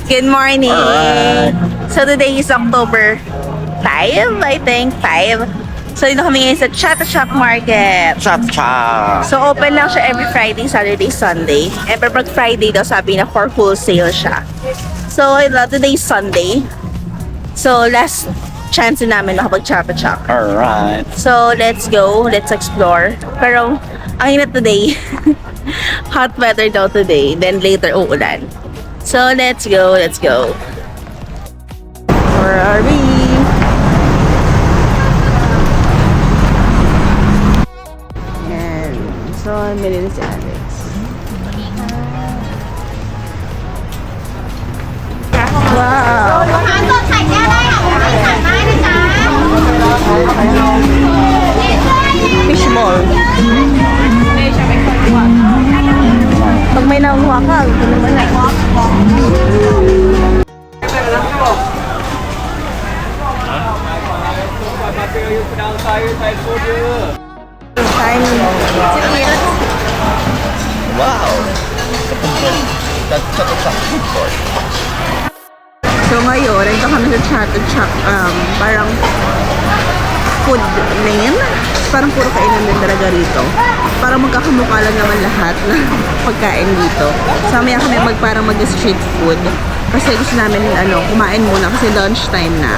Good morning! Alright. So today is October 5, I think. 5. So dito kami ngayon sa Chato Market. Cha-cha! So open lang siya every Friday, Saturday, Sunday. And pag Friday daw sabi na for wholesale siya. So today is Sunday. So last chance na namin makapag-Chato. Alright. So let's go, let's explore. Pero ang init today. Hot weather daw today. Then later uulan. So let's go, let's go. Where are we? Yan. So, mili na si Alex. Wow! Fish mall. Pag may nakuha ka, ito naman na. Wow! Cha-cha-cha food court. So ngayon, nandito kami sa Chato, parang food lane. Parang puro kainan din talaga rito. Parang magkakamukha lang naman lahat ng pagkain dito. So mamaya kami parang mag-street food. Kasi gusto namin kumain muna kasi lunch time na.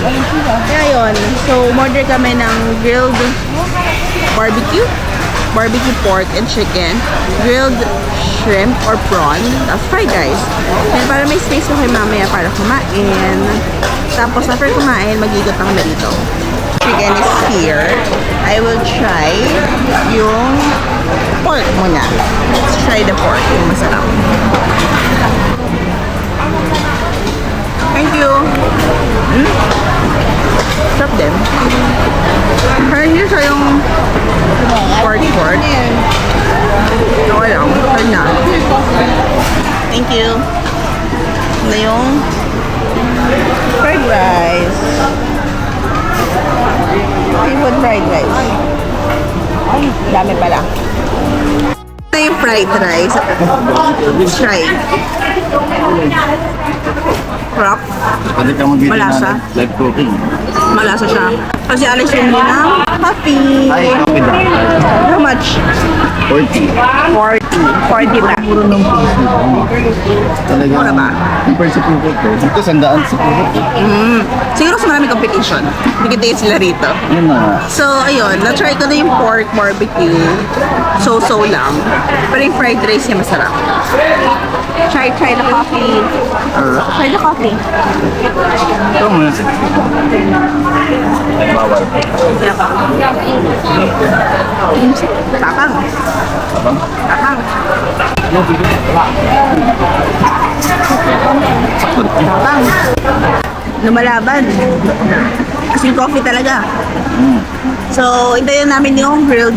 Kaya yun, so order kami ng grilled barbecue pork and chicken, grilled shrimp or prawn, tapos fried rice. And para may space ko kayo mamaya para kumain. Tapos after kumain, mag-igot na kami dito. Chicken is here. I will try yung pork muna. Let's try the pork, yung masarap. Thank you! Sarap din. Parang yun siya yung pork. Okay lang. Parang na. Thank you. Na yung fried rice. Seafood fried rice. Ay, dami pala. Ito yung fried rice. Let's try. Crop. Pwede ka mag-video Malasa. na live cooking. Malasa siya. Kasi Alex yung ng coffee. Ay, copy na. How much? 40. 40 ba? Puro ng piso. Talaga. Mura ba? Compare sa puro ko. Dito, sandaan sa puro ko. Siguro sa maraming competition. Bigyan sila rito. Yun na. So, ayun. Na-try ko na yung pork barbecue. So-so lang. Pero yung fried rice niya masarap. Try the coffee. Try the coffee. Ito muna. Bawal. Tapang. Abang? Tapang. Tapang. Lumalaban. Kasing coffee talaga. So, hintayin namin yung grilled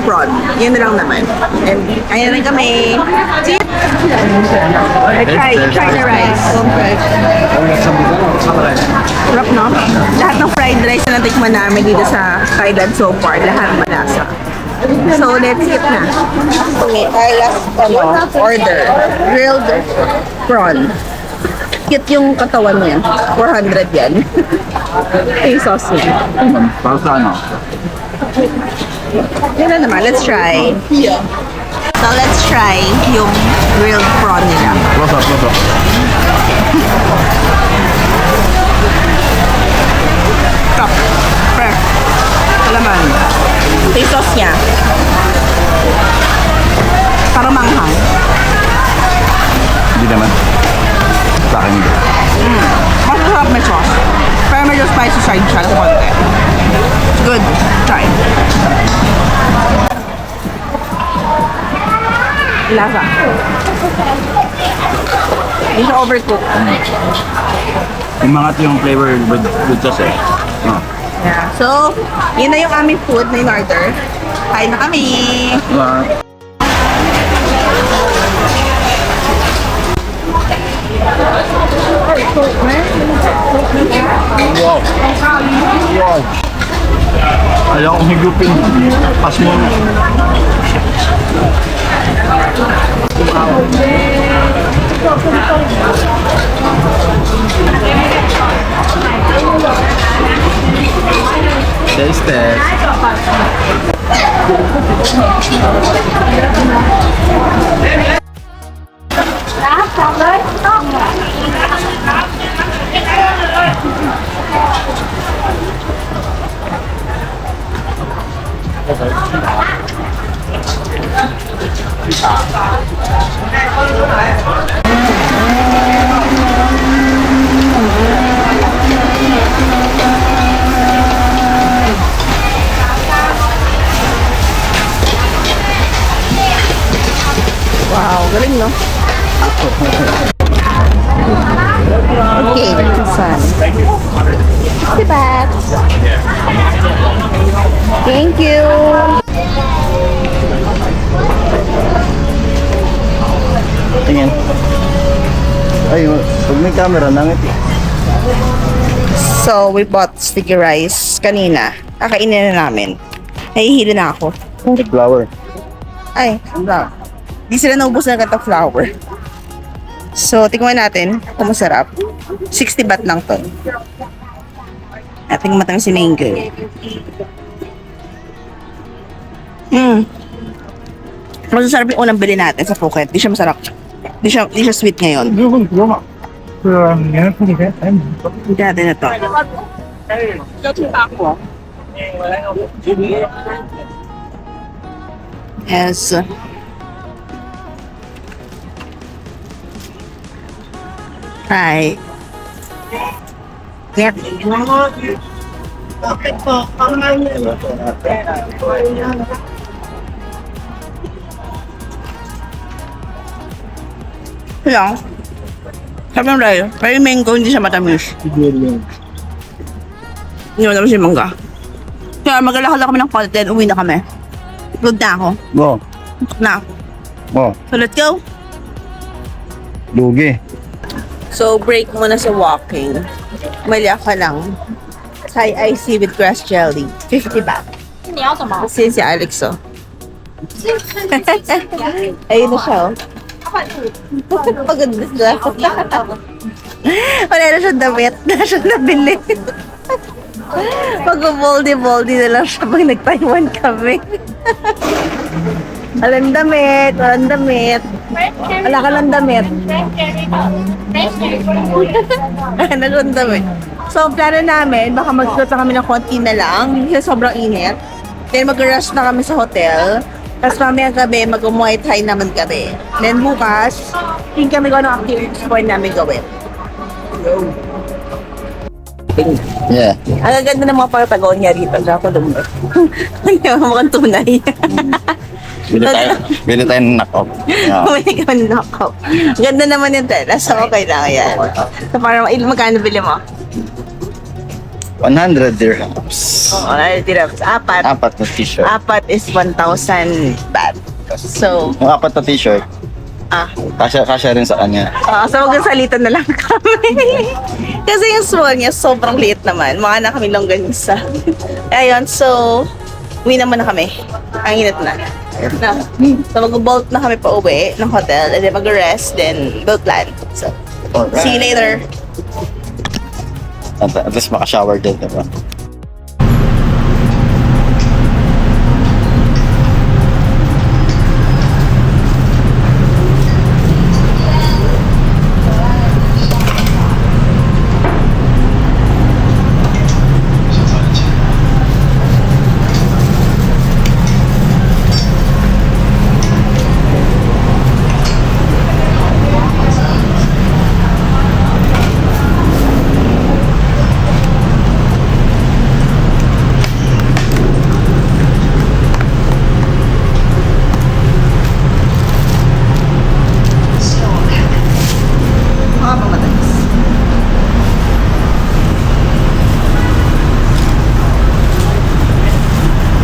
prawn. Yun na lang naman. And ayan rin kami. Sit! Try the rice. Sarap, no? Lahat ng fried rice na natikman namin dito sa Thailand so far, lahat malasa. So, let's eat na. Okay, our last order. Grilled prawn. Cute yung katawan niya. 400 yan. Pesos yun. Para sa ano? Yun na naman, let's try. So, let's try yung grilled prawn nila. Close up. Top. Fresh. Alaman. Yung sauce niya. Parang manghang. Hindi naman. Sa akin hindi. Mas masarap may sauce. Pero medyo spicy side siya ng konti. It's good. Try. Lasa. Hindi siya overcooked. Umangat yung flavor with sauce eh. Oh. Yeah. So, yun na yung aming food na in-order. Kain na kami. Diba? Wow. Wow. Ayaw kong higupin. Pas mo. Taste test. Wow, galing no? Okay, Susan. Diba? Thank you. Tingin. Ay, pag may camera, nangit eh. So, we bought sticky rice kanina. Kakainin na namin. Nahihilo na ako. Flower. Ay, wala. Di sila naubos na agad ang flour. So, tingnan natin kung masarap. 60 baht lang to. Ating matang si Mango. Masasarap yung unang bili natin sa Phuket. Di siya masarap. Di siya sweet ngayon. Hindi natin na to. Yes. Hi. Yep. Lang. Sabi ng Ray, pero yung mango hindi siya matamis. Hindi mo naman siya mangga. Kaya maglalakad kami ng konti, uwi na kami. Good na ako. Mo. Na. Mo. So let's go. Lugi. So break muna sa walking. Mali ka lang. Thai iced tea with grass jelly. 50 baht. 你要什么？ Kasi si Alex oh. Ayun na siya oh. Pagod na siya. Wala na siyang damit. Na siya nabili. Pag-boldy-boldy na lang siya pag nag-Taiwan kami. Walang damit. Walang damit. Wala ka lang damit. Wala lang damit. So, ang plano namin, baka mag-ikot lang kami ng konti na lang. Kasi sobrang init. Then, mag-rush na kami sa hotel. Tapos mamayang gabi, mag-Muay Thai naman kami. Then bukas, tingin kami kung anong activities pwede namin gawin. Yeah. Ang ganda ng mga Patagonia dito. Diyan ako lumot. Ang mukhang tunay. Bili tayo ng knock-off. Yeah. Bumili kami ng knockout. Ganda naman yung tela. So, okay lang yan. So, parang magkano bili mo? 100 dirhams. Oh, dirhams. Apat. Apat na t-shirt. Apat is 1,000 baht. So, Yung apat na t-shirt, kasya rin sa kanya. so magkasalitan na lang kami. Kasi yung small niya, sobrang liit naman. Mga na kami longganisa. Ayun, so, uwi naman na kami. Ang init na. Na. So, mag-bolt na kami pa uwi ng hotel. And then mag-rest, then boat land. So, see you later. At least maka-shower din, diba?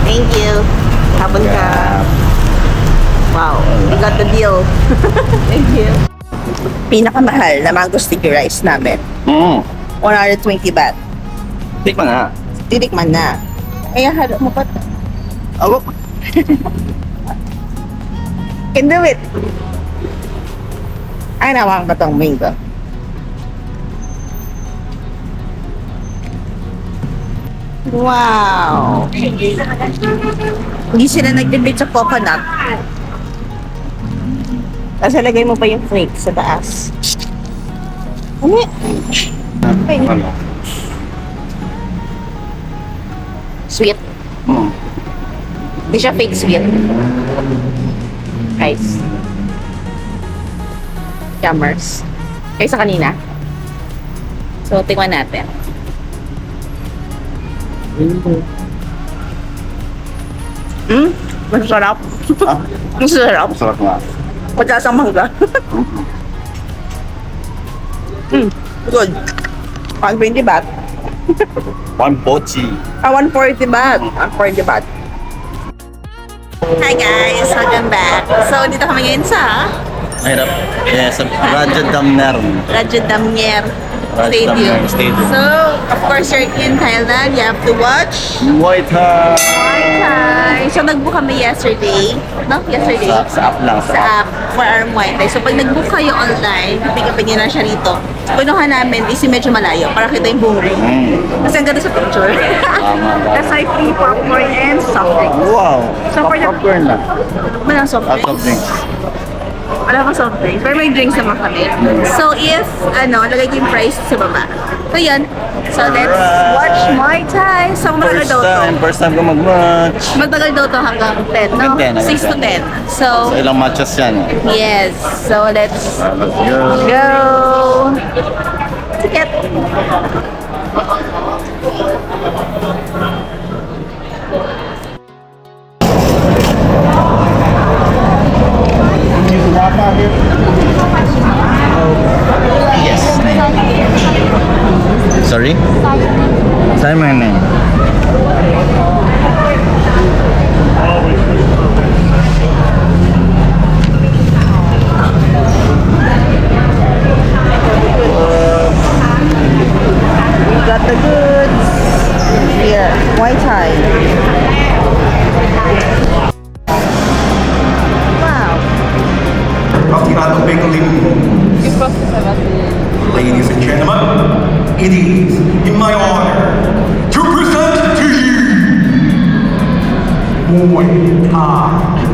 Thank you. Habang ka. Wow, we got the deal. Thank you. Pinakamahal na mango sticky rice namin. 120 baht. Tikman nga. Titikman na. Ay, halo mo pa. Awak. Can do it. Ay, nawang ba tong mango? Wow! Hindi sila nag-debate sa coconut. Tapos lagay mo pa yung flakes sa taas. Ano? Ano? Sweet. Hindi siya fake sweet. Rice. Yummers. Kayo sa kanina. So, tingnan natin. Masarap. Ah, Masarap. masarap nga. Matasang mangga. Good. 120 baht. 140. 140 baht. 140 baht. Hi guys! Welcome back. So, dito kami ngayon sa Mahirap. Yes, Raja Damner. Raja Damner Raja Stadium. Damner Stadium. So, of course, you're in Thailand. You have to watch Muay Thai. Muay Thai. So, nag-book kami yesterday. No? Yesterday? Sa app lang. Sa app for our Muay Thai. So, pag nag-book kayo online, pick upin nyo na siya rito. So, pinuha namin is medyo malayo para kita yung buong ring. Kasi ang ganda sa picture. That's why free popcorn and soft drinks. Wow. So, for the- Popcorn na. Walang soft Lots of drinks. drinks. Wala akong soft drinks. Pero may drinks naman kami. So, if, lagay ko yung price sa baba. So, yun. So, let's watch Muay Thai. So, matagal daw to. First time ko mag-match. Matagal daw to hanggang 10, no? Hanggang 10, 6 to 10. So, So, ilang matches yan. yes. So, let's Let's go. go. Ticket. Yes. Sorry? Simon. We got the goods. Here, Muay Thai. Wow. Raffinato Bakery. Ladies and gentlemen, it is in my honor to present to you Muay Thai.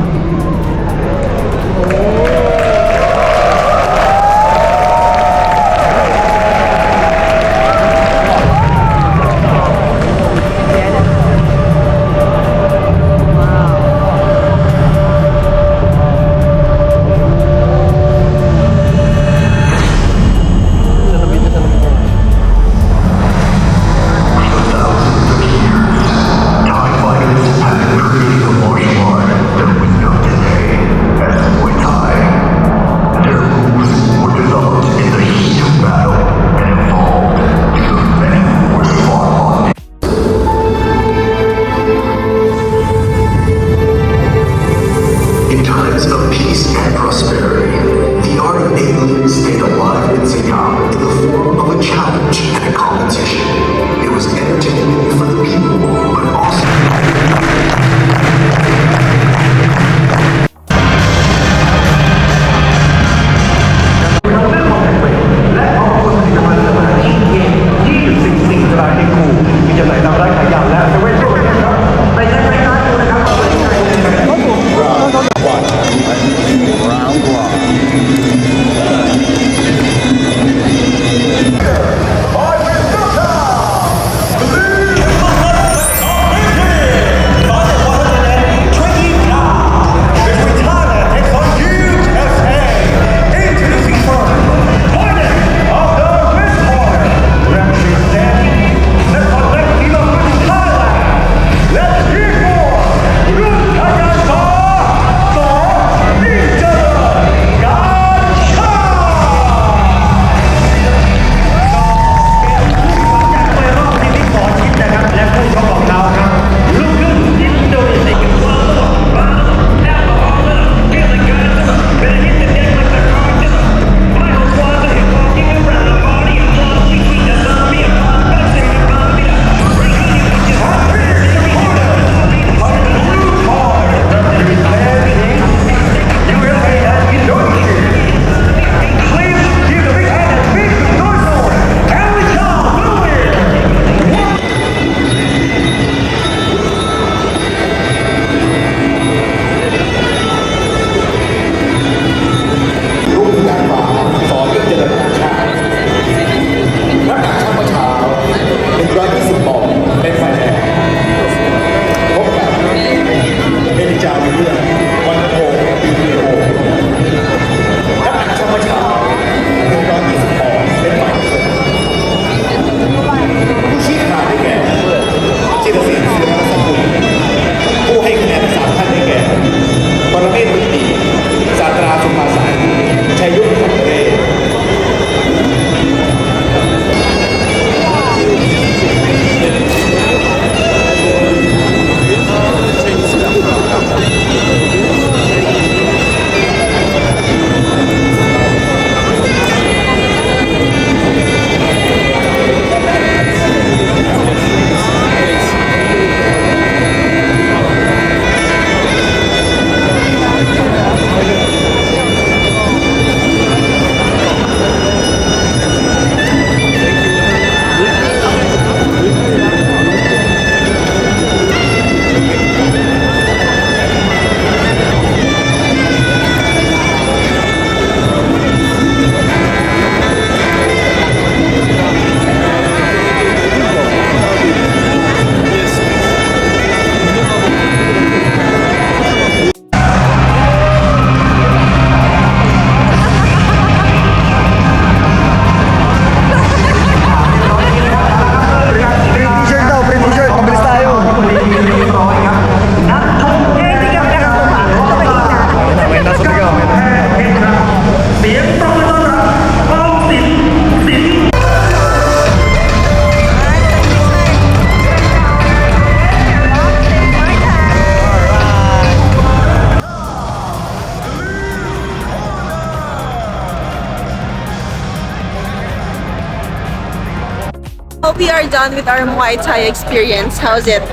done with our Muay Thai experience. How's it?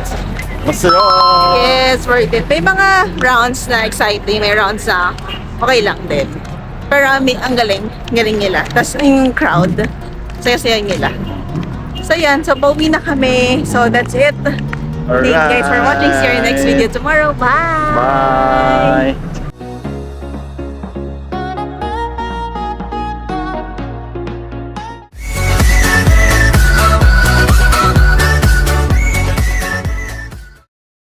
Masarap! Yes, worth it. May mga rounds na exciting, may rounds na okay lang din. Pero ang galing nila. Tapos yung crowd, saya-saya nila. So yan, so pauwi na kami. So that's it. Thank you guys for watching. See you in the next video tomorrow. Bye! Bye!